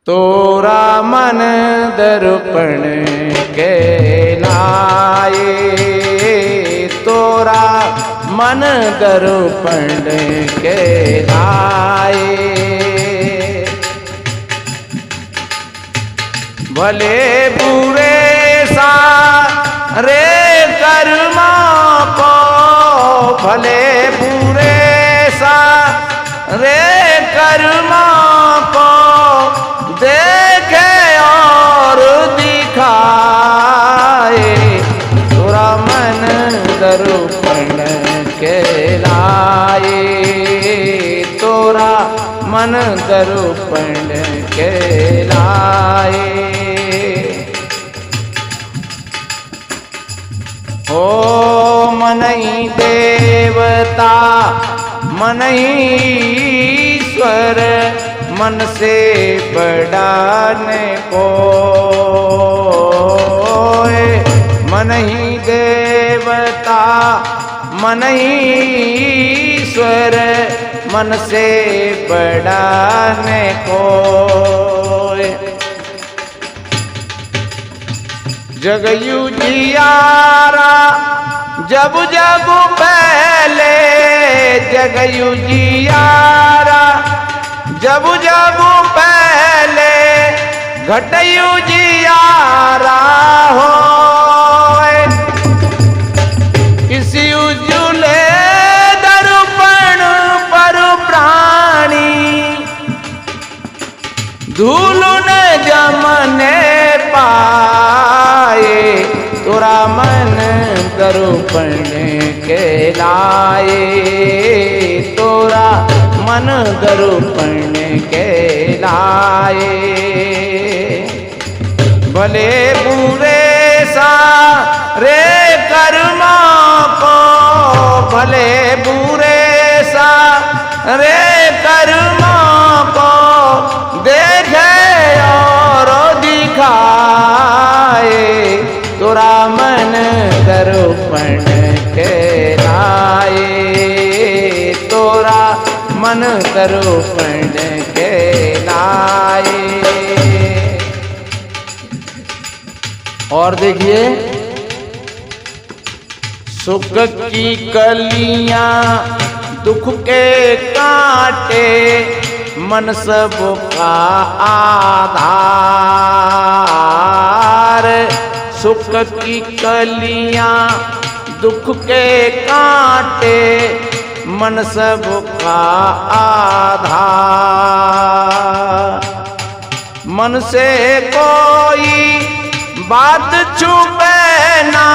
तोरा मन दर्पण कहलाए, तोरा मन दर्पण कहलाए। भले बुरे सारे कर्मों को, भले बुरे सारे कर्मों को देखे और दिखाए, तोरा मन दर्पण कहलाए, तोरा मन दर्पण कहलाए। ओ मन ही देवता मन ही ईश्वर, मन से बढ़ाने को, मन ही देवता मन ही ईश्वर, मन से बढ़ाने को। जगयु जियारा जब जब पहले, जगयु जियारा जब जब पहले, घटयु जियारा हो इसी उज्जुले दर्पण पर प्राणी, धूल न जमने पाए, तोरा मन दर्पण कहलाए, तोरा मन दर्पण कहलाए। भले बुरे सारे कर्मों को, भले बुरे सारे कर्मों को देखे और दिखाए, तोरा मन दर्पण कहलाए, तोरा मन दर्पण कहलाए। और देखिए, सुख की कलियां दुख के कांटे, मन सब का आधार, सुख की कलियां दुख के कांटे, मन सब का आधार। मन से कोई बात छुपे ना,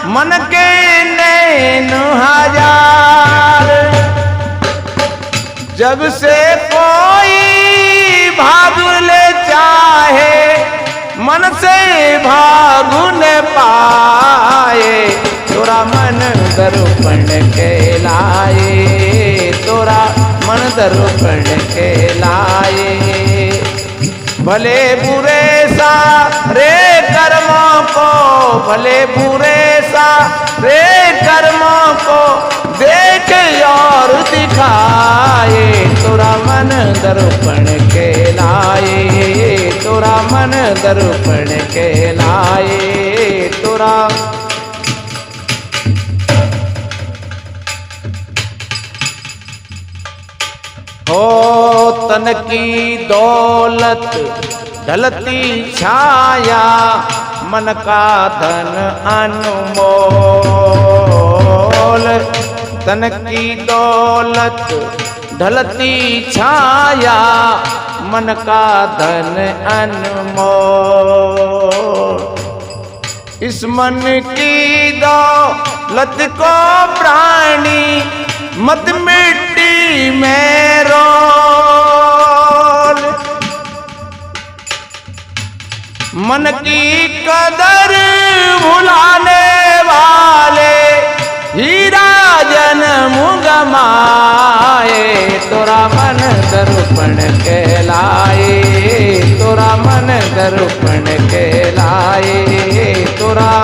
मन के नैन हजार, जब से कोई भाग ले चाहे, मन से भाग न पाए, तोरा मन दर्पण कहलाए, तोरा मन दर्पण कहलाए। भले बुरे सारे कर्मों को, भले बुरे सारे कर्मों को देख और दिखाए, तोरा मन दर्पण कहलाए, तोरा मन दर्पण कहलाए, तोरा। हो तन की दौलत ढलती छाया, मन का धन अनमोल, तन की दौलत ढलती छाया, मन का धन अनमोल। इस मन की दौलत को प्राणी मत मिट्टी में रोल, मन की कदर भुलाने वाले हीरा जन्म गमाए, तोरा मन दर्पण कहलाए, तोरा मन दर्पण कहलाए, तोरा।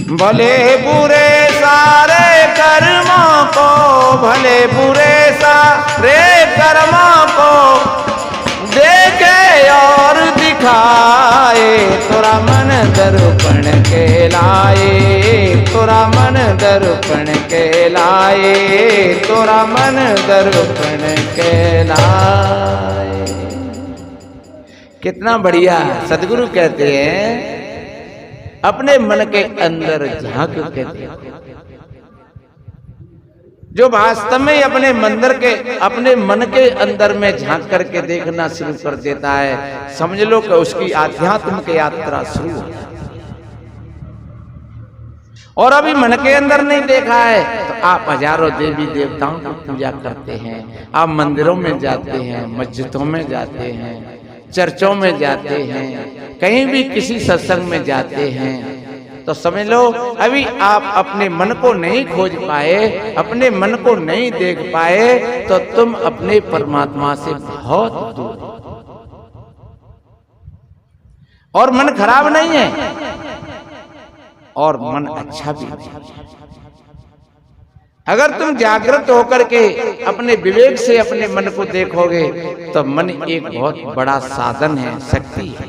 भले बुरे सारे कर्मों को, भले बुरे सारे कर्मों को देखे और दिखाए, तोरा मन दर्पण कहलाए, तोरा मन दर्पण कहलाए, तोरा मन दर्पण कहलाए। कितना बढ़िया। सदगुरु कहते हैं अपने मन के अंदर झांक के देखो। जो वास्तव में अपने मन के अंदर में झांक करके देखना शुरू कर देता है, समझ लो कि उसकी आध्यात्म की यात्रा शुरू हो जाती है। और अभी मन के अंदर नहीं देखा है तो आप हजारों देवी देवताओं की पूजा करते हैं, आप मंदिरों में जाते हैं, मस्जिदों में जाते हैं, चर्चों में जाते हैं, कहीं भी किसी सत्संग में जाते हैं, तो समझ लो अभी आप अपने मन को नहीं खोज पाए, अपने मन को नहीं देख पाए, तो तुम अपने परमात्मा से बहुत दूर हो। और मन खराब नहीं है और मन अच्छा भी नहीं। अगर तुम जागृत होकर के अपने विवेक से अपने मन को देखोगे तो मन एक बहुत बड़ा साधन है, शक्ति है।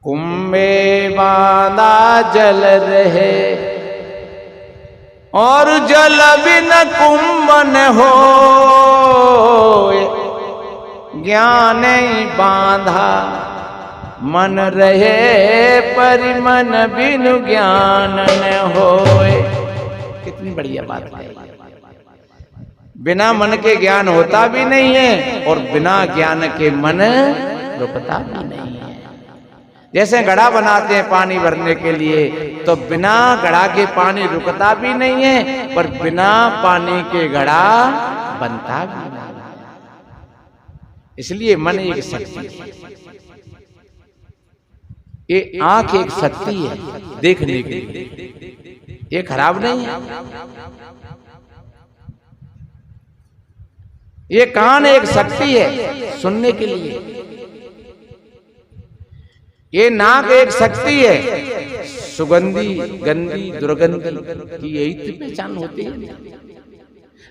कुंभे बांधा जल रहे और जल बिन कुंभ न हो, ज्ञान बांधा मन रहे पर मन बिन ज्ञान न होए। कितनी बढ़िया बात है। बिना मन के ज्ञान होता भी नहीं है और बिना ज्ञान के मन रुकता भी नहीं है। जैसे घड़ा बनाते हैं पानी भरने के लिए, तो बिना घड़ा के पानी रुकता भी नहीं है पर बिना पानी के घड़ा बनता भी नहीं। इसलिए मन एक शक्ति है। ये आंख एक शक्ति है देखने के लिए, ये खराब नहीं है। ये कान एक शक्ति है सुनने के लिए, ये नाक एक शक्ति है सुगंधी गंदी दुर्गंधी की यही तो पहचान होती है।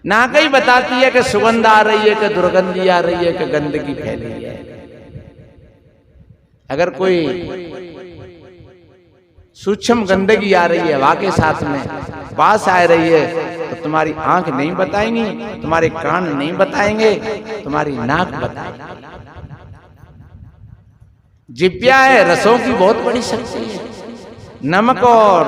नाक ही बताती है कि सुगंध आ रही है, कि दुर्गंधी आ रही है, कि गंदगी फैली है। अगर कोई सूक्ष्म गंदगी आ रही है हवा के साथ में पास आ रही है तो तुम्हारी आंख नहीं बताएंगी, तुम्हारे कान नहीं बताएंगे, तुम्हारी नाक बताएगी। जिह्वा है रसों की बहुत बड़ी शक्ति है। नमक और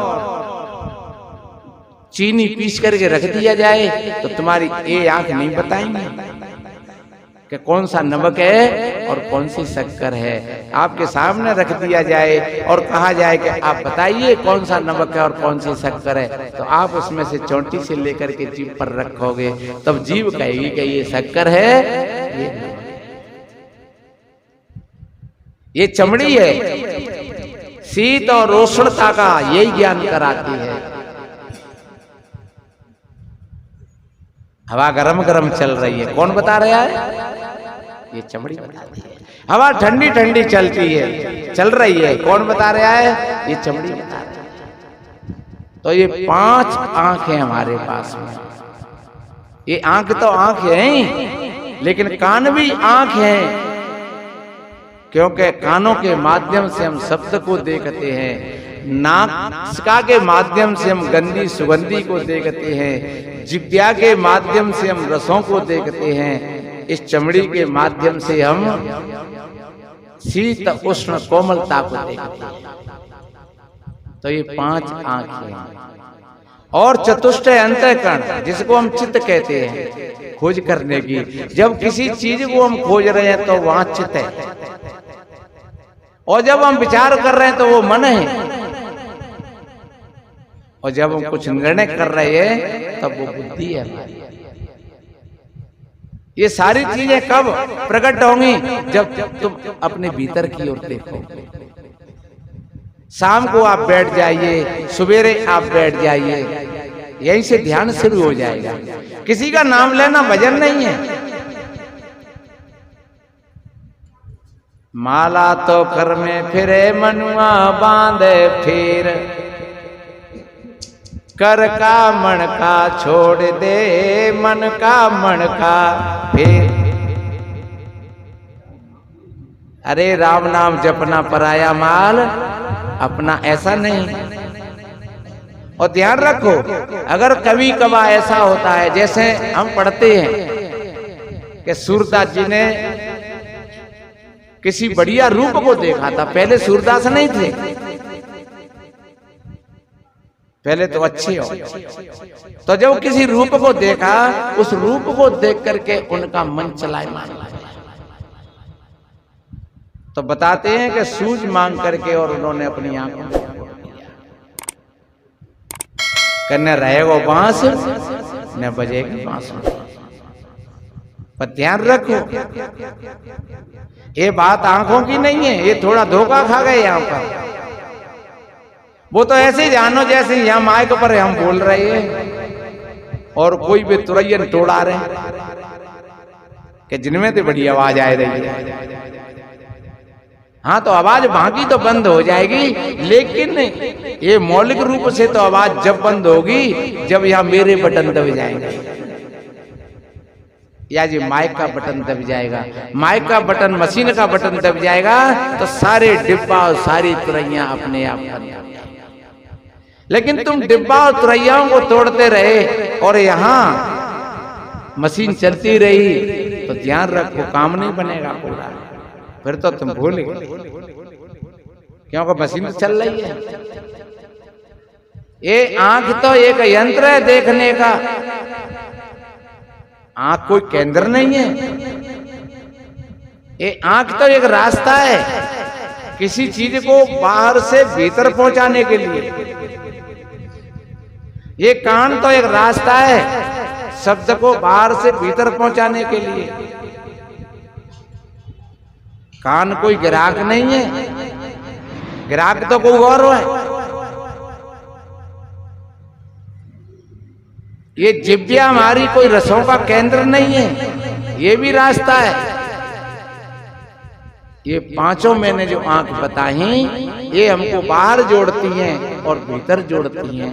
चीनी पीस करके रख दिया जाए तो तुम्हारी ये आंख नहीं बताएंगे कि कौन सा नमक है और कौन सी शक्कर है। आपके सामने रख दिया जाए और कहा जाए कि आप बताइए कौन सा नमक है और कौन सी शक्कर है, तो आप उसमें से चोटी से लेकर के जीभ पर रखोगे, तब जीभ कहेगी कि ये शक्कर है, ये चमड़ी है। शीत और उष्णता का यही ज्ञान कराती है। हवा गरम गरम चल रही है, कौन बता रहा है? ये चमड़ी बताती है। हवा ठंडी ठंडी चलती है, चल रही है, कौन बता रहा है? ये चमड़ी बता रही है। तो ये 5 आंखें हमारे पास में। ये आंख तो आंख है, लेकिन कान भी आंख है, क्योंकि कानों के माध्यम से हम शब्द को देखते हैं, नासिका के माध्यम से हम गंदी सुगंधी को देखते हैं, जिह्वा के माध्यम से हम रसों को देखते हैं, इस चमड़ी के माध्यम से हम शीत उष्ण कोमलता को देखते हैं। तो ये 5 आंखें हैं। और चतुष्ट अंतःकरण जिसको हम चित्त कहते हैं, खोज करने की। जब किसी चीज को हम खोज रहे हैं तो वहां चित्त है, और जब हम विचार कर रहे हैं तो वो मन है, और जब हम कुछ निर्णय कर रहे हैं तब वो बुद्धि है हमारी। ये सारी चीजें कब प्रकट होंगी? जब तुम अपने भीतर की ओर देखोगे। शाम को आप बैठ जाइए, सवेरे आप बैठ जाइए, यहीं से ध्यान शुरू हो जाएगा। किसी का नाम लेना भजन नहीं है। माला तो कर में फिरे मनुआ बांधे फिर, कर का मन का छोड़ दे मन का मन का फिर। अरे राम नाम जपना पराया माल अपना, ऐसा नहीं। और ध्यान रखो, अगर कभी कभार ऐसा होता है, जैसे हम पढ़ते हैं कि सूरदास जी ने किसी बढ़िया रूप को देखा था। पहले सूरदास नहीं थे, पहले तो अच्छे हो। तो जब किसी रूप को देखा, उस रूप को देख करके उनका मन चलायमान, तो बताते हैं कि सूझ मांग करके और उन्होंने अपनी आंखों करने रहेगा बांस न बजेगी बांस। पर ध्यान रखो, ये बात आंखों की नहीं है, ये थोड़ा धोखा खा गए यहाँ पर। वो तो ऐसे जानो जैसे यहाँ माइक पर हम बोल रहे हैं और कोई भी तुरैयन तोड़ा रहे कि जिनमें तो बड़ी आवाज आ रही है। हाँ, तो आवाज बाकी तो बंद हो जाएगी, लेकिन ये मौलिक रूप से तो आवाज जब बंद होगी जब यहाँ मेरे बटन दब जाएंगे या जी माइक का बटन दब जाएगा। माइक का बटन, मशीन का बटन दब जाएगा तो सारे डिब्बा और सारी तुरैया अपने आप बंद हो जाएंगी। लेकिन तुम डिब्बा और तुरैयाओं को तोड़ते रहे और यहाँ मशीन चलती रही तो ध्यान रखो काम नहीं बनेगा पूरा, फिर तो तुम भूल गए, क्योंकि मशीन चल रही है। ये आंख तो एक यंत्र है देखने का, आंख कोई केंद्र नहीं है। ये आंख तो एक रास्ता है किसी चीज को बाहर से भीतर पहुंचाने के लिए। ये कान तो एक रास्ता है शब्द को बाहर से भीतर पहुंचाने के लिए। कान कोई ग्राहक नहीं है, ग्राहक तो कोई और है। ये जिब्या हमारी कोई रसों का केंद्र नहीं है, ये भी रास्ता है। ये पांचों मैंने जो आंख बताई ये हमको बाहर जोड़ती हैं और भीतर जोड़ती हैं।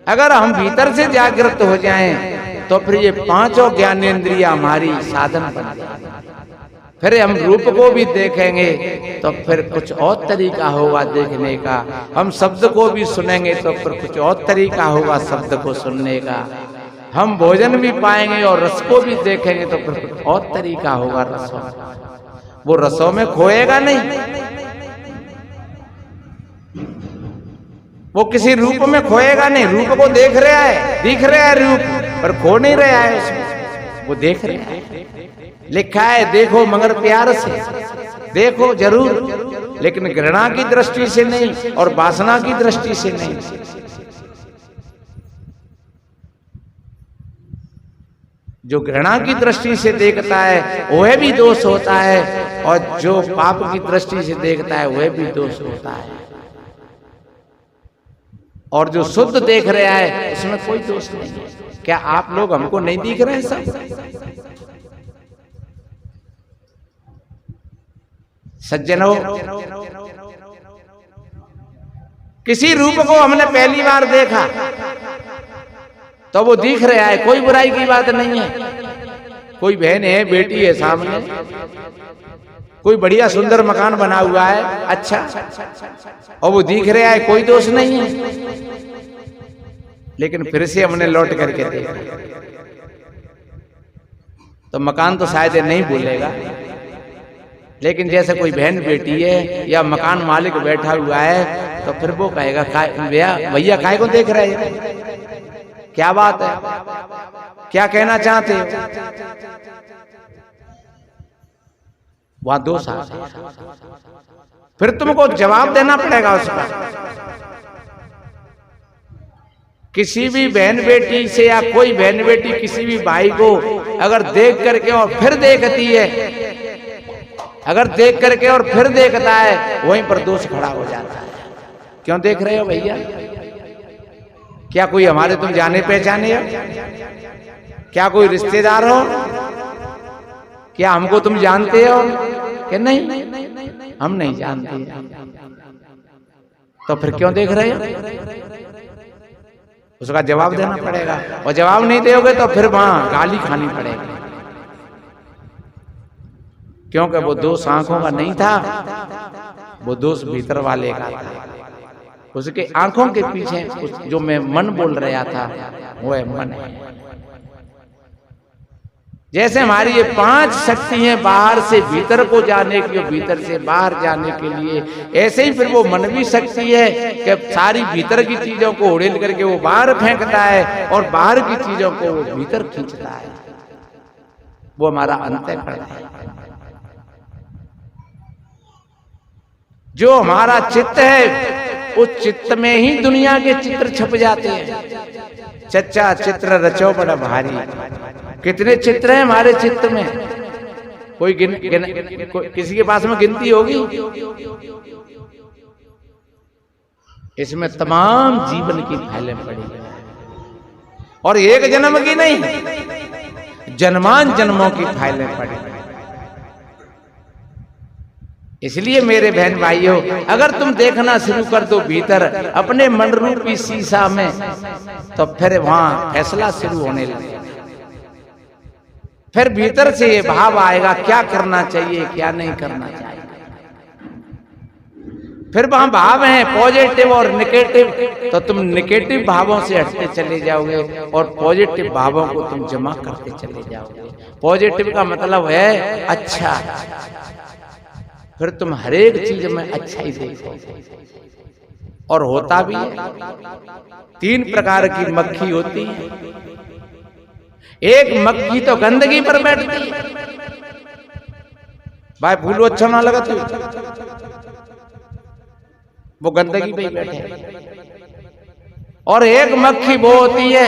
अगर हम भीतर से जागृत हो जाएं तो फिर ये पांचों ज्ञानेंद्रियां हमारी साधन बन जाएंगी। फिर हम रूप को भी देखेंगे तो फिर कुछ और तरीका होगा देखने का। हम शब्द को भी सुनेंगे तो फिर कुछ और तरीका होगा शब्द को सुनने का। हम भोजन भी पाएंगे और रस को भी देखेंगे तो फिर कुछ और तरीका होगा रसों। वो रसों में खोएगा नहीं, वो किसी रूप में खोएगा नहीं। रूप को देख रहा है, दिख रहा है रूप, पर खो नहीं रहा है उसमें, वो देख रहा है। लिखा है देखो मगर प्यार से देखो जरूर, लेकिन घृणा की दृष्टि से नहीं और वासना की दृष्टि से नहीं। जो घृणा की दृष्टि से देखता है वह भी दोष होता है, और जो पाप की दृष्टि से देखता है वह भी दोष होता है। और जो शुद्ध देख रहा है उसमें कोई दोष नहीं है। क्या आप लोग हमको नहीं दिख रहे हैं सब सज्जनों? किसी रूप को हमने पहली बार देखा तो वो दिख रहा है, कोई बुराई की बात नहीं है। कोई बहन है, बेटी है सामने, कोई बढ़िया सुंदर मकान बना हुआ है अच्छा, और वो दिख रहा है, कोई दोष नहीं है। लेकिन फिर से हमने लौट करके देखा तो मकान तो शायद नहीं भूलेगा, लेकिन जैसे कोई बहन बेटी है या मकान मालिक बैठा हुआ है तो फिर वो कहेगा भैया काय को देख रहे हैं, क्या बात है, क्या कहना चाहते हो? वहां दोष आ, फिर तुमको जवाब देना पड़ेगा उसका। किसी भी बहन बेटी से या कोई बहन बेटी किसी भी भाई को अगर देख करके और फिर देखती है, अगर देख करके और फिर देखता है, वहीं पर दोष खड़ा हो जाता है। क्यों देख रहे हो भैया? क्या कोई हमारे तुम जाने पहचाने हो? क्या कोई रिश्तेदार हो? क्या हमको तुम जानते हो? कि नहीं, हम नहीं जानते। तो फिर क्यों देख रहे हो? उसका जवाब देना पड़ेगा, और जवाब नहीं दोगे तो फिर वहां गाली खानी पड़ेगी, क्योंकि वो दोष आंखों का नहीं था, वो दोष भीतर वाले का था। उसके आंखों के पीछे जो मैं मन बोल रहा था वो है मन है। जैसे हमारी ये 5 शक्ति हैं बाहर से भीतर को जाने की, भीतर से बाहर जाने के लिए, ऐसे ही फिर वो मन भी शक्ति है कि सारी भीतर की चीजों को उड़ेल करके वो बाहर फेंकता है और बाहर की चीजों को वो भीतर खींचता है। वो हमारा अंतःकरण है। जो हमारा चित्त है उस चित्त में ही दुनिया के चित्र छप जाते हैं। चच्चा चित्र रचो बड़ा भारी। कितने चित्र हैं हमारे चित्त में? कोई किसी के पास में गिनती होगी? इसमें तमाम जीवन की फाइलें पड़ी हैं, और एक जन्म की नहीं, जन्मान जन्मों की फाइलें पड़ी हैं। इसलिए मेरे बहन भाइयों, अगर तुम देखना शुरू कर दो भीतर अपने मन रूपी शीशा में, तो फिर वहां फैसला शुरू होने लगेगा। फिर भीतर से ये भाव आएगा क्या करना चाहिए, क्या नहीं करना चाहिए। फिर वहां भाव है पॉजिटिव और नेगेटिव, तो तुम नेगेटिव भावों से हटते चले जाओगे और पॉजिटिव भावों को तुम जमा करते चले जाओगे। पॉजिटिव का मतलब है अच्छा, फिर तुम हर एक चीज में अच्छा ही देखो, और होता भी है। 3 प्रकार की मक्खी होती है। एक मक्खी तो गंदगी पर बैठती है, भाई फूलो अच्छा ना लगा तो वो गंदगी पे ही बैठे। और एक मक्खी वो होती है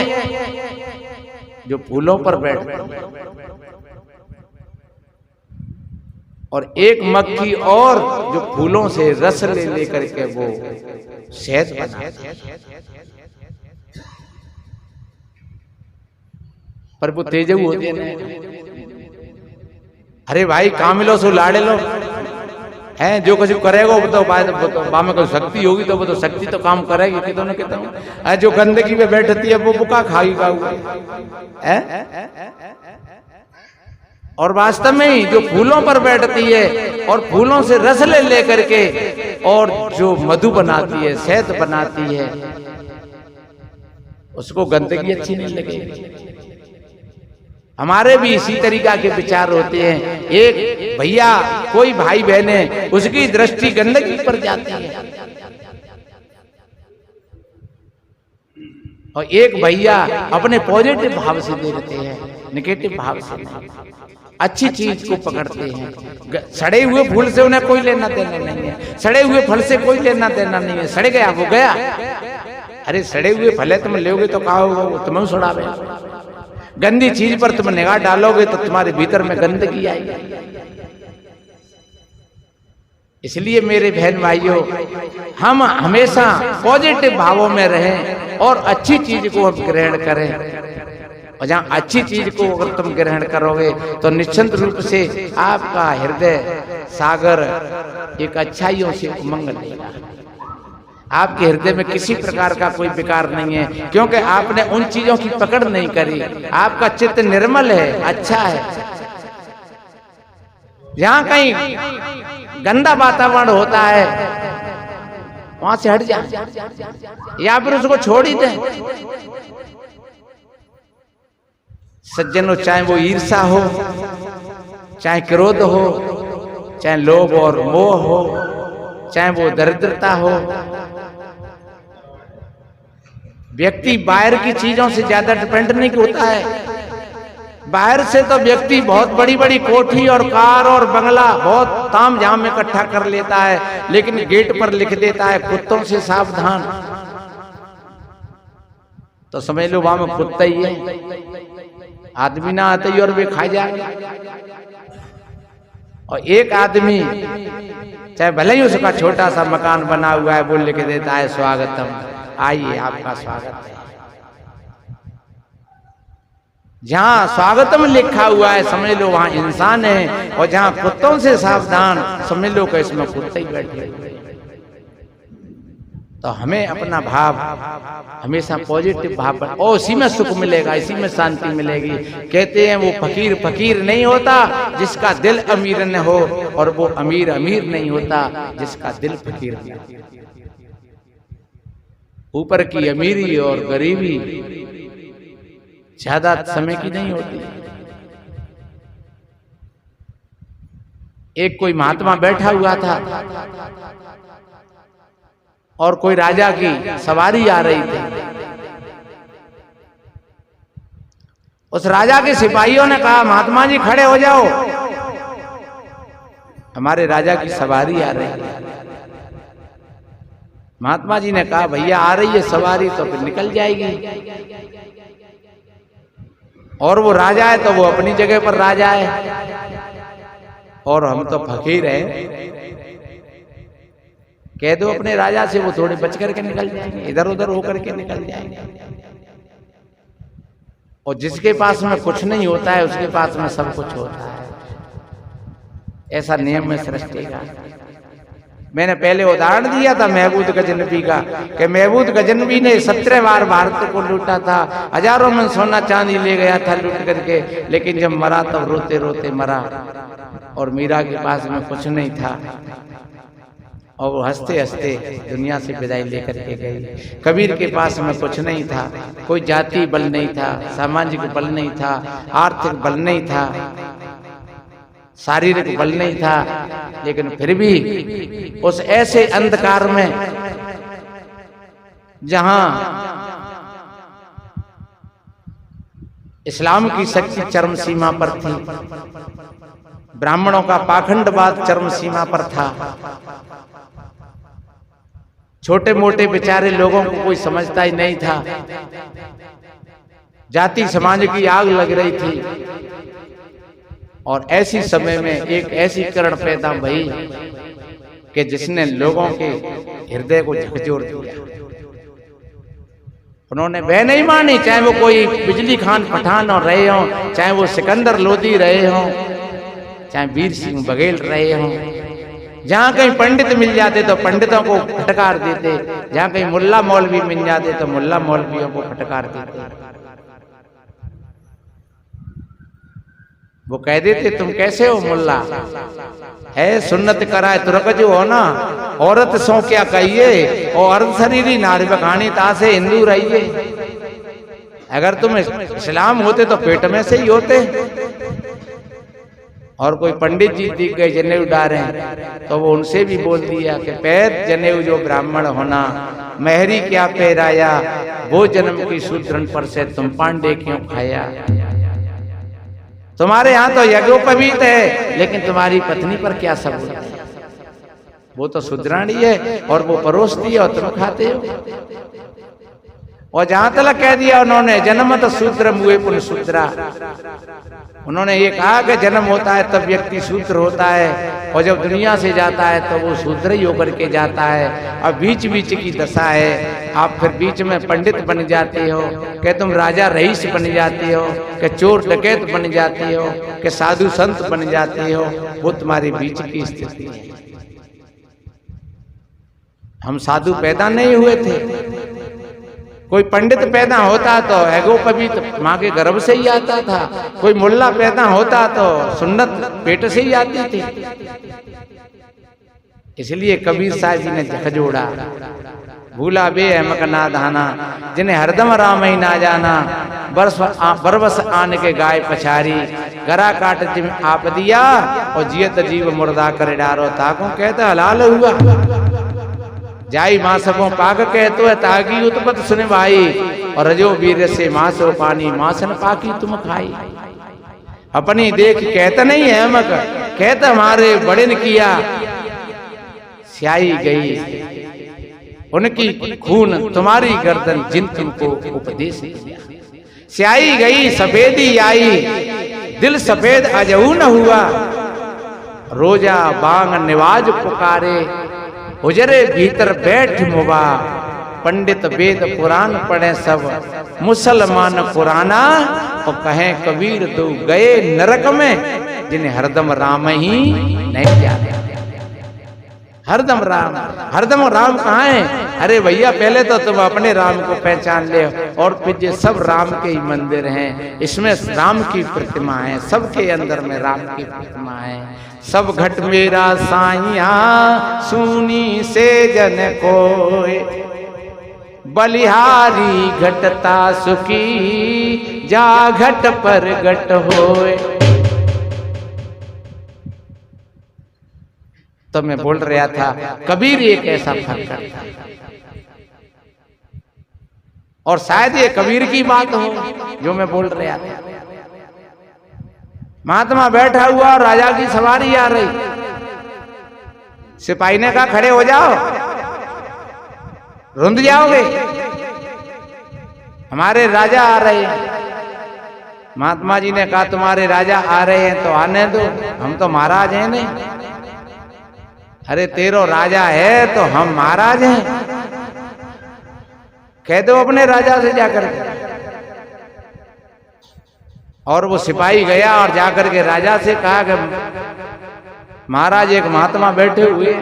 जो फूलों पर बैठती है, और एक मक्खी और जो फूलों से रस ले लेकर के वो शहद बनाती है। पर वो तेजू होती है ना। अरे भाई काम लो सो लाड़े लो हैं, जो कुछ करेगा वो तो बाद में कोई शक्ति होगी तो वो तो शक्ति तो काम करेगी कितों न कितों। जो गंदगी में बैठती है वो बुका खाई है। और वास्तव में ही जो फूलों पर बैठती है और फूलों से रस ले लेकर के और जो मधु बनाती है, शहद बनाती है, उसको गंदगी अच्छी नहीं लगेगी। हमारे भी इसी तरीका के विचार होते हैं। एक भैया कोई भाई बहन है, उसकी दृष्टि गंदगी पर जाती है, और एक भैया अपने पॉजिटिव भाव से देखते हैं, नेगेटिव भाव से नहीं, अच्छी चीज को पकड़ते हैं। सड़े हुए फूल से उन्हें कोई लेना देना नहीं है, सड़े हुए फल से कोई लेना देना नहीं है। सड़ गया वो गया। अरे सड़े हुए फल तुम लोगे तो कहा होगा वो तुम्हें सड़ावे। गंदी चीज पर तुम निगाह डालोगे तो तुम्हारे भीतर में गंदगी आएगी। इसलिए मेरे बहन भाइयों, हम हमेशा पॉजिटिव भावों में रहें और अच्छी चीज को हम ग्रहण करें। और जहां अच्छी चीज को अगर तुम ग्रहण करोगे तो निश्चित रूप से आपका हृदय सागर एक अच्छाइयों से उमंग लेगा। आपके हृदय में किसी प्रकार का कोई विकार नहीं है, क्योंकि आपने उन चीजों की पकड़ नहीं करी। आपका चित्त निर्मल है, अच्छा है। जहां कहीं गंदा वातावरण होता है वहां से हट जाए या फिर उसको छोड़ ही दें। सज्जनों, चाहे वो ईर्ष्या हो, चाहे क्रोध हो, चाहे लोभ और मोह हो, चाहे वो दरिद्रता हो, व्यक्ति बाहर की चीजों से ज्यादा डिपेंड नहीं होता है। बाहर से तो व्यक्ति बहुत बड़ी बड़ी कोठी और कार और बंगला बहुत तामझाम में इकट्ठा कर लेता है, लेकिन गेट पर लिख देता है कुत्तों से सावधान, तो समझ लो वहां में कुत्ता ही है। आदमी ना आते ही और वे खा जाए। और एक आदमी चाहे भले ही उसका छोटा सा मकान बना हुआ है, वो लिख देता है स्वागतम, आइए आपका स्वागत है। जहां स्वागतम लिखा हुआ है समझ लो वहां इंसान है, और जहां कुत्तों से सावधान समझ लो कि इसमें कुत्ते ही बैठे। तो हमें अपना भाव हमेशा पॉजिटिव भाव पर, और इसी में सुख मिलेगा, इसी में शांति मिलेगी। कहते हैं वो फकीर फकीर नहीं होता जिसका दिल अमीर न हो, और वो अमीर अमीर नहीं होता जिसका दिल फकीर न हो। ऊपर की अमीरी और गरीबी ज्यादा समय की नहीं होती। एक कोई महात्मा बैठा हुआ था और कोई राजा की सवारी आ रही थी। उस राजा के सिपाहियों ने कहा, महात्मा जी खड़े हो जाओ, हमारे राजा की सवारी आ रही है। महात्मा जी ने कहा, भैया आ रही है सवारी तो फिर निकल जाएगी, और वो राजा है तो वो अपनी जगह पर राजा है, और हम तो फकीर हैं। कह दो अपने राजा से, वो थोड़े बच करके निकल जाएंगे, इधर उधर होकर के निकल जाएंगे। और जिसके पास में कुछ नहीं होता है उसके पास में सब कुछ होता है, ऐसा नियम में सृष्टि का। मैंने पहले उदाहरण दिया था महमूद गजनवी का, कि महमूद गजनवी ने 17 बार भारत को लूटा था, हजारों में सोना चांदी ले गया था लूट करके, लेकिन जब मरा तब रोते रोते मरा। और मीरा के पास में कुछ नहीं था, और वो हंसते हंसते दुनिया से विदाई लेकर के गई। कबीर के पास में कुछ नहीं था, कोई जाति बल नहीं था, सामाजिक बल नहीं था, आर्थिक बल नहीं था, शारीरिक बल नहीं था, लेकिन फिर भी उस ऐसे अंधकार में जहां इस्लाम की शक्ति चरम सीमा पर थी, ब्राह्मणों का पाखंडवाद चरम सीमा पर था, छोटे मोटे बेचारे लोगों को कोई समझता ही नहीं था, जाति समाज की आग लग रही थी। और ऐसी समय में एक ऐसी किरण पैदा भई कि जिसने लोगों के हृदय को झकझोर दिया। उन्होंने वह नहीं मानी, चाहे वो कोई बिजली खान पठान और रहे हों, चाहे वो सिकंदर लोधी रहे हों, चाहे वीर सिंह बघेल रहे हों। जहां कहीं पंडित मिल जाते तो पंडितों को फटकार देते, जहां कहीं मुल्ला मौलवी मिल जाते तो मुल्ला मौलवियों को फटकार देते। वो कह देते, तुम कैसे हो मुल्ला, है सुन्नत कराए तुरक जो हो ना, औरत सो क्या कहिए, और अर्ध शरीरी नारी बखानी तासे हिंदू रहिए। अगर तुम इस्लाम होते तो पेट में से ही होते। और कोई पंडित जी दिख गए जनेऊ डारे, तो वो उनसे भी बोल दिया कि पैर जनेऊ जो ब्राह्मण होना, महरी क्या पैराया, वो जन्म की शूद्रन पर से तुम पांडे क्यों खाया। तुम्हारे यहाँ तो यज्ञोपवीत है, लेकिन तुम्हारी पत्नी पर क्या सबूत है, वो तो शूद्राणी है और वो परोसती है और तुम खाते हो। और जहां तक कह दिया उन्होंने, जन्मत शूद्र मुए पुन शूद्रा। उन्होंने ये कहा कि जन्म होता है तब व्यक्ति शूद्र होता है, और जब दुनिया से जाता है तो वो शूद्र ही होकर के जाता है। अब बीच बीच की दशा है, आप फिर बीच में पंडित बन जाते हो, कि तुम राजा रईस बन जाते हो, कि चोर डकैत बन जाते हो, कि साधु संत बन जाते हो। वो तुम्हारी बीच की स्थिति है। हम साधु पैदा नहीं हुए थे। कोई पंडित पैदा होता तो एगोपवीत माँ के गर्भ से ही आता था, कोई मुल्ला पैदा होता तो सुन्नत पेट से ही आती थी। इसलिए कबीर साहब जी ने झकझोड़ा, भूला बे अहमक ना धाना, जिन्हें हरदम राम ही ना जाना, बरबस आन के गाय पछारी, गरा काट जिम आप दिया, और जियत जीव मुर्दा कर डारो। ताको कहता हलाल हुआ, जाई मासकों पाक कहतो है, तागी उत्पत सुने भाई, और रजो वीर से मासो पानी, मासन पाकी तुम खाई। अपनी देख कहता नहीं है अहमक, कहता हमारे बड़े ने किया, स्याही गई उनकी खून तुम्हारी गर्दन जिन तुमको उपदेश दिया। स्याही गई सफेदी आई, दिल सफेद अजहू न हुआ, रोजा बांग निवाज पुकारे, उजरे भीतर बैठ मुबा, पंडित वेद पुराण पढ़े सब, मुसलमान कुराना, और कहें कबीर तो गए नरक में, जिन्हें हरदम राम ही नहीं जाने। हरदम राम कहाँ है? अरे भैया पहले तो तुम अपने राम को पहचान ले, और फिर ये सब राम के ही मंदिर हैं, इसमें राम की प्रतिमा है, सबके अंदर में राम की प्रतिमा है। सब घट मेरा साइया सुनी से जन कोय, बलिहारी घटता सुखी जा घट पर घट होए। तो मैं बोल रहा था कबीर एक ऐसा फक्कर था, और शायद ये कबीर की बात हो जो मैं बोल रहा था। महात्मा बैठा हुआ और राजा की सवारी आ रही, सिपाही ने कहा खड़े हो जाओ, रुंध जाओगे, हमारे राजा आ रहे हैं। महात्मा जी ने कहा तुम्हारे राजा आ रहे हैं तो आने दो, हम तो महाराज हैं नहीं। अरे तेरो राजा है तो हम महाराज हैं, कह दो अपने राजा से जाकर के। और वो सिपाही गया और जाकर के राजा से कहा कि महाराज एक महात्मा बैठे हुए,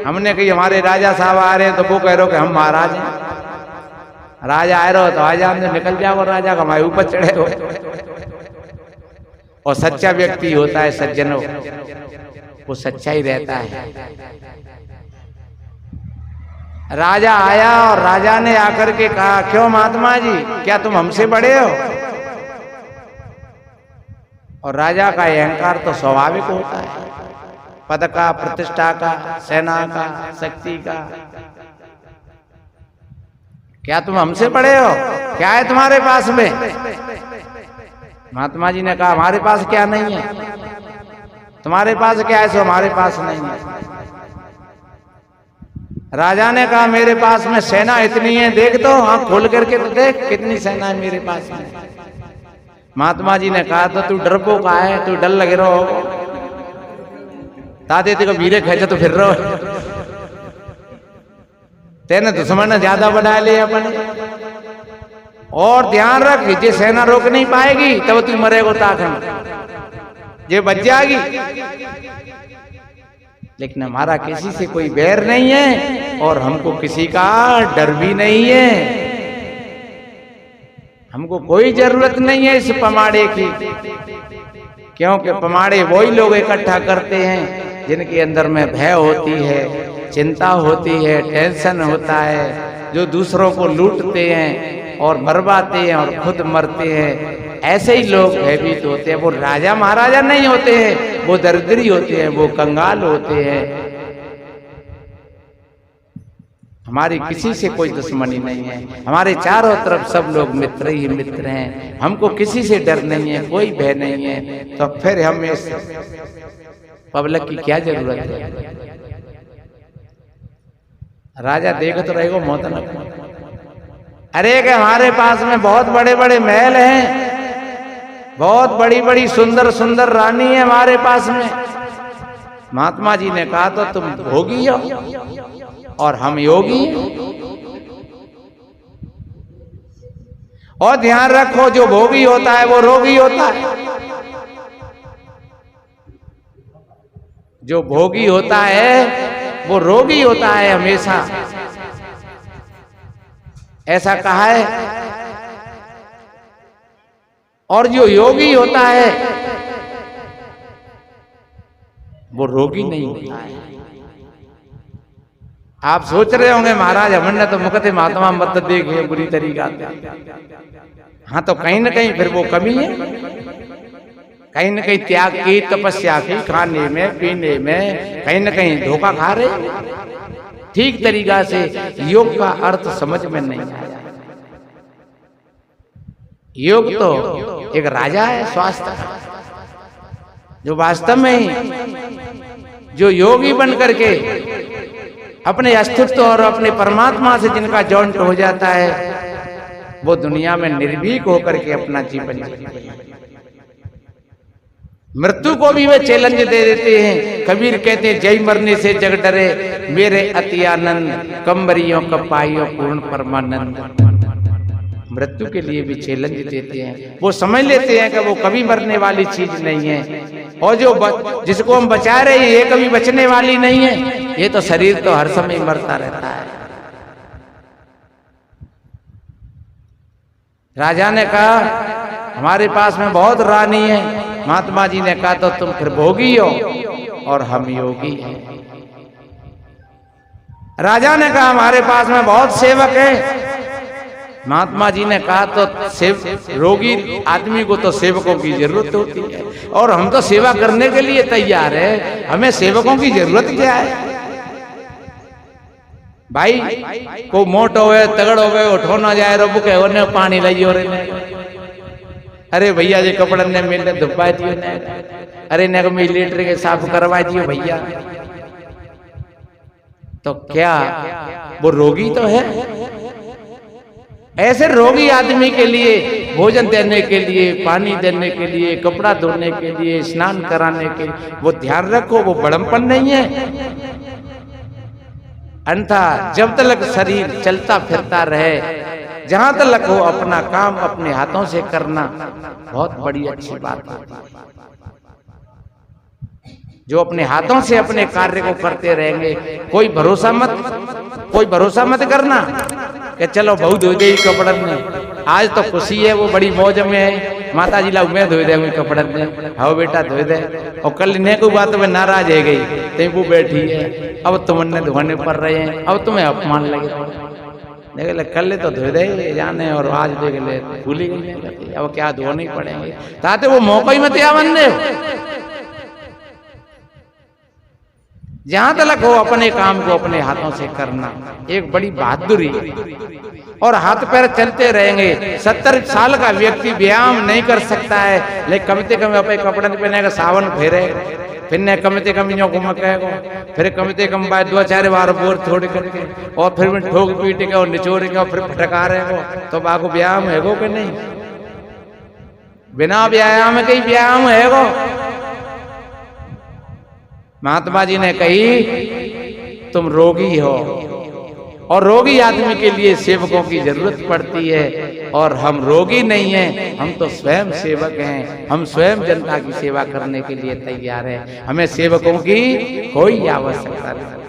हमने कही हमारे राजा साहब आ रहे हैं, तो वो कह रहे हो कि हम महाराज हैं। राजा आए रहो तो आ जाओ, निकल जाओ, राजा का हमारे ऊपर चढ़े हो। और सच्चा व्यक्ति होता है सज्जनों, वो सच्चा ही रहता है। राजा आया और राजा ने आकर के कहा क्यों महात्मा जी, क्या तुम हमसे बड़े हो? और राजा का अहंकार तो स्वाभाविक होता है, पद का, प्रतिष्ठा का, सेना का, शक्ति का। क्या तुम हमसे बड़े हो? क्या है तुम्हारे पास में? महात्मा जी ने कहा हमारे पास क्या नहीं है, तुम्हारे पास क्या है? सो हमारे पास नहीं है। राजा ने कहा मेरे पास में सेना इतनी है, देख तो, आँख खोल करके तो देख कितनी सेना है मेरे पास में। महात्मा जी ने कहा तो तू डरपोक का है, तू डर लगे रहो, ताते तेरे को वीरे खेचे तो फिर रहो, तेने दुश्मन ज्यादा बढ़ा ले अपने। और ध्यान रख, ये सेना रोक नहीं पाएगी तब तू मरेगा ताकन, ये बच जाएगी। लेकिन हमारा किसी से कोई बैर नहीं है और हमको किसी का डर भी नहीं है, हमको कोई जरूरत नहीं है इस पमाड़े की, क्योंकि पमाड़े वही लोग इकट्ठा करते हैं जिनके अंदर में भय होती है, चिंता होती है, टेंशन होता है, जो दूसरों को लूटते हैं और मरवाते हैं और खुद मरते हैं। ऐसे ही लोग भयभीत होते हैं। वो राजा महाराजा नहीं होते हैं, वो दरिद्री होते हैं, वो कंगाल होते हैं। हमारी किसी से कोई दुश्मनी नहीं है, हमारे चारों तरफ सब लोग मित्र ही मित्र हैं, हमको किसी से डर नहीं है, कोई भय नहीं है। तो फिर हमें पब्लिक की क्या जरूरत है? राजा देख तो रहेगा मोहतरम, अरे कि हमारे पास में बहुत बड़े बड़े महल हैं, बहुत बड़ी बड़ी सुंदर सुंदर रानी है हमारे पास में। महात्मा जी ने कहा तो तुम भोगी हो और हम योगी। और ध्यान रखो, जो भोगी होता है वो रोगी होता है, जो भोगी होता है वो रोगी होता है हमेशा, ऐसा कहा है। और जो योगी होता है वो रोगी नहीं होता है। आप सोच रहे होंगे महाराज हमने तो मुकते महात्मा मत देखे बुरी तरीका से। हाँ, तो कहीं ना कहीं फिर वो कमी है, कहीं ना कहीं त्याग की, तपस्या की, खाने में पीने में कहीं ना कहीं धोखा खा रहे, ठीक तरीका से योग का अर्थ समझ में नहीं आया। योग तो एक राजा है स्वास्थ्य का, जो वास्तव में ही जो योगी बन करके अपने अस्तित्व और अपने परमात्मा से जिनका जॉइंट हो जाता है, वो दुनिया में निर्भीक होकर के अपना जीवन जीते हैं। मृत्यु को भी वे चैलेंज दे देते हैं। कबीर कहते हैं जय मरने से जग डरे, मेरे अति आनंद कम्बरियों कपाइयों पूर्ण परमानंद। मृत्यु के लिए भी चैलेंज देते हैं। वो समझ लेते हैं कि वो कभी मरने वाली चीज नहीं है, और जो जिसको हम बचा रहे हैं ये कभी बचने वाली नहीं है। ये तो शरीर तो हर समय मरता रहता है। राजा ने कहा हमारे पास में बहुत रानी है। महात्मा जी ने कहा तो तुम फिर भोगी हो और हम योगी हैं। राजा ने कहा हमारे पास में बहुत सेवक है। महात्मा जी ने कहा तो रोगी आदमी को तो सेवकों की जरूरत होती है, और हम तो सेवा करने के लिए तैयार है, हमें सेवकों की जरूरत क्या है। भाई को मोट हो गए तगड़ हो गए उठो ना जाए रो बुके होने पानी लाइयो रे ने, अरे भैया जी कपड़े ने मिले धुपा दियो ने, अरे ने को लीटर के साफ करवा दियो भैया। तो क्या वो रोगी तो है? ऐसे रोगी आदमी के लिए भोजन देने के लिए, पानी देने के लिए, कपड़ा धोने के लिए, स्नान कराने के लिए वो ध्यान रखो, वो बड़मपन नहीं है। अन्यथा जब तक शरीर चलता फिरता रहे, जहां तक हो अपना काम अपने हाथों से करना बहुत बड़ी अच्छी बात है। जो अपने हाथों से अपने कार्य को करते रहेंगे, कोई भरोसा मत करना कि चलो बहुत धो गई कपड़न में, आज तो खुशी है वो बड़ी मौज में है, माता जी लाऊ मैं धो दे कपड़न में, हाँ बेटा धो दे, और कल ने को बात में नाराज है गई तो वो बैठी है, अब तुमने धोने पड़ रहे हैं, अब तुम्हें अपमान लगे, देख ले कल ले तो धो दे जाने और आज देख ले भूली गई, अब क्या धोने पड़ेंगे, ताते वो मौका ही मत आवन दे। जहां तक हो अपने काम को अपने हाथों से करना एक बड़ी बहादुरी, और हाथ पैर चलते रहेंगे। 70 साल का व्यक्ति व्यायाम नहीं कर सकता है, लेकिन कम से कम अपने कपड़े पहनेगा, सावन फेरे, फिर ने कम से कम यो घुमकेगा, फिर कम से कम बाय 2-4 बार बोर छोड़ करके, और फिर में ठोक पीट के और निचोड़ के और फिर फटका रहे तो बाको व्यायाम है कि नहीं? बिना व्यायाम के व्यायाम है। महात्मा जी ने कही तुम रोगी हो, और रोगी आदमी के लिए सेवकों की जरूरत पड़ती है, और हम रोगी नहीं हैं, हम तो स्वयं सेवक हैं, हम स्वयं जनता की सेवा करने के लिए तैयार हैं, हमें सेवकों की कोई आवश्यकता नहीं।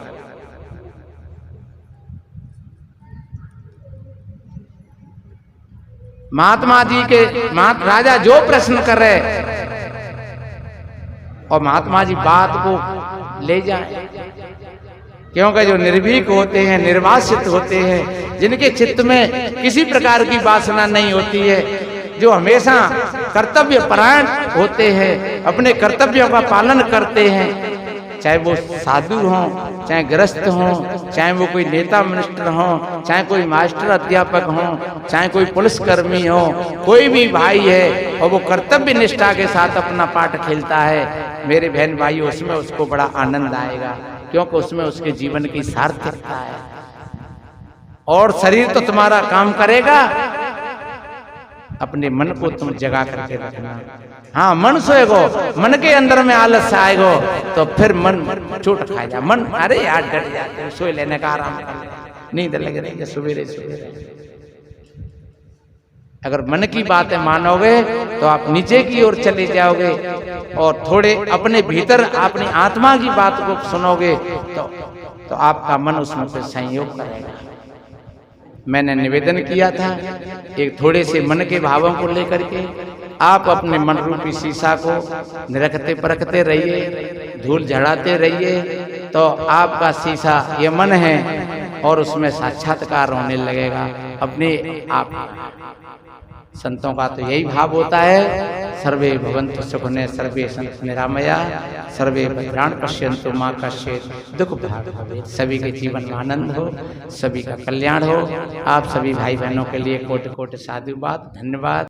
महात्मा जी के राजा जो प्रश्न कर रहे और महात्मा जी बात को ले जाए, क्योंकि जो निर्भीक होते हैं, निर्वासित होते हैं, जिनके चित्त में किसी प्रकार की वासना नहीं होती है, जो हमेशा कर्तव्य परायण होते हैं, अपने कर्तव्यों का पालन करते हैं, चाहे वो साधु हों, चाहे गृहस्थ हों, चाहे वो कोई नेता मिनिस्टर हों, चाहे कोई मास्टर अध्यापक हों, चाहे कोई पुलिसकर्मी हो, कोई भी भाई है और वो कर्तव्य निष्ठा के साथ अपना पाठ खेलता है, मेरे बहन भाई उसमें उसको बड़ा आनंद आएगा, क्योंकि उसमें उसके जीवन की सार्थकता है। और शरीर तो तुम्हारा काम करेगा, अपने मन को तुम जगा करके रखना। हाँ, मन सोएगो, मन के अंदर में आलस आएगो तो फिर मन चोट खाएगा, मन अरे यार डट जाते, सोए लेने का आराम कर ले, नींद लग रही है सवेरे सवेरे। अगर मन की बातें मानोगे तो आप नीचे की ओर चले जाओगे, और थोड़े अपने भीतर अपनी आत्मा की बात को सुनोगे तो आपका मन उसमें फिर संयोग करेगा। मैंने निवेदन किया था एक थोड़े से मन के भावों को लेकर के आप अपने मन रूपी शीशा को निरखते परखते रहिए, धूल झड़ाते रहिए, तो आपका शीशा ये मन है और उसमें साक्षात्कार होने लगेगा अपने आप। संतों का तो यही भाव होता है, सर्वे भवन्तु सुखिनः, सर्वे सन्तु निरामया, सर्वे भद्राणि पश्यन्तु मा कश्चित् दुःख भाग् भवेत्। सभी के जीवन में आनंद हो, सभी का कल्याण हो। आप सभी भाई बहनों के लिए कोटि कोटि साधुवाद, धन्यवाद।